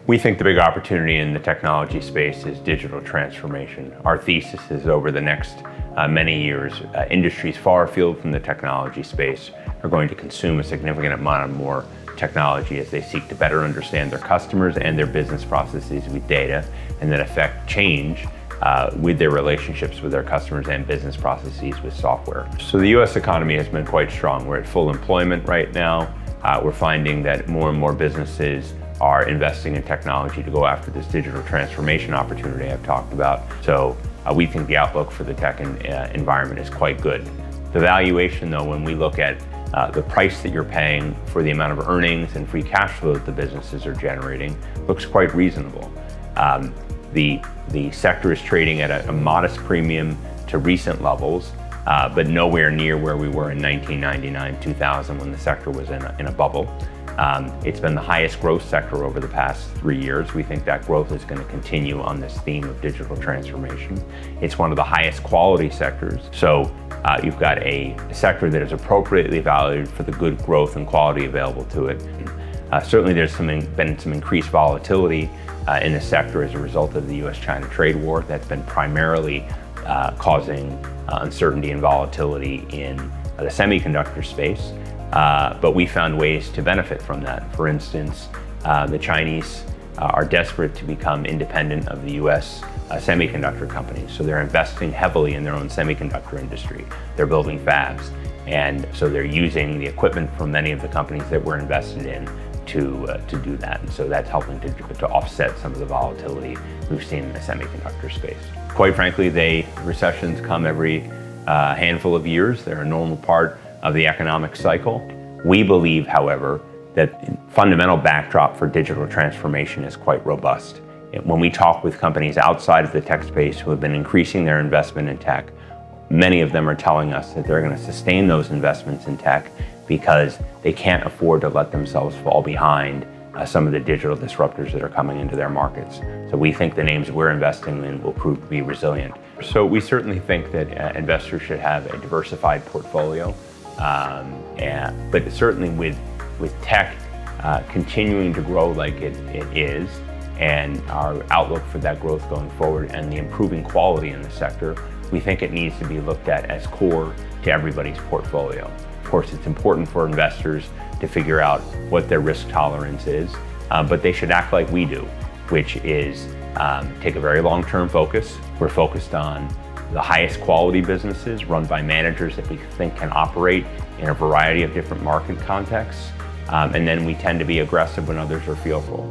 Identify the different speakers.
Speaker 1: We think the big opportunity in the technology space is digital transformation. Our thesis is over the next many years, industries far afield from the technology space are going to consume a significant amount of more technology as they seek to better understand their customers and their business processes with data, and then affect change with their relationships with their customers and business processes with software. So the US economy has been quite strong. We're at full employment right now. We're finding that more and more businesses are investing in technology to go after this digital transformation opportunity I've talked about. So we think the outlook for the tech environment is quite good. The valuation, though, when we look at the price that you're paying for the amount of earnings and free cash flow that the businesses are generating, looks quite reasonable. The sector is trading at a modest premium to recent levels, but nowhere near where we were in 1999, 2000, when the sector was in a bubble. It's been the highest growth sector over the past 3 years. We think that growth is going to continue on this theme of digital transformation. It's one of the highest quality sectors. So you've got a sector that is appropriately valued for the good growth and quality available to it. Certainly there's been some increased volatility in the sector as a result of the US-China trade war that's been primarily causing uncertainty and volatility in the semiconductor space. But we found ways to benefit from that. For instance, the Chinese are desperate to become independent of the US semiconductor companies. So they're investing heavily in their own semiconductor industry. They're building fabs. And so they're using the equipment from many of the companies that we're invested in to do that. And so that's helping to offset some of the volatility we've seen in the semiconductor space. Quite frankly, recessions come every handful of years. They're a normal part of the economic cycle. We believe, however, that the fundamental backdrop for digital transformation is quite robust. When we talk with companies outside of the tech space who have been increasing their investment in tech, many of them are telling us that they're going to sustain those investments in tech because they can't afford to let themselves fall behind some of the digital disruptors that are coming into their markets. So we think the names we're investing in will prove to be resilient. So we certainly think that investors should have a diversified portfolio. But certainly with tech continuing to grow like it is, and our outlook for that growth going forward and the improving quality in the sector, we think it needs to be looked at as core to everybody's portfolio. Of course, it's important for investors to figure out what their risk tolerance is, but they should act like we do, which is take a very long-term focus. We're focused on the highest quality businesses run by managers that we think can operate in a variety of different market contexts. And then we tend to be aggressive when others are fearful.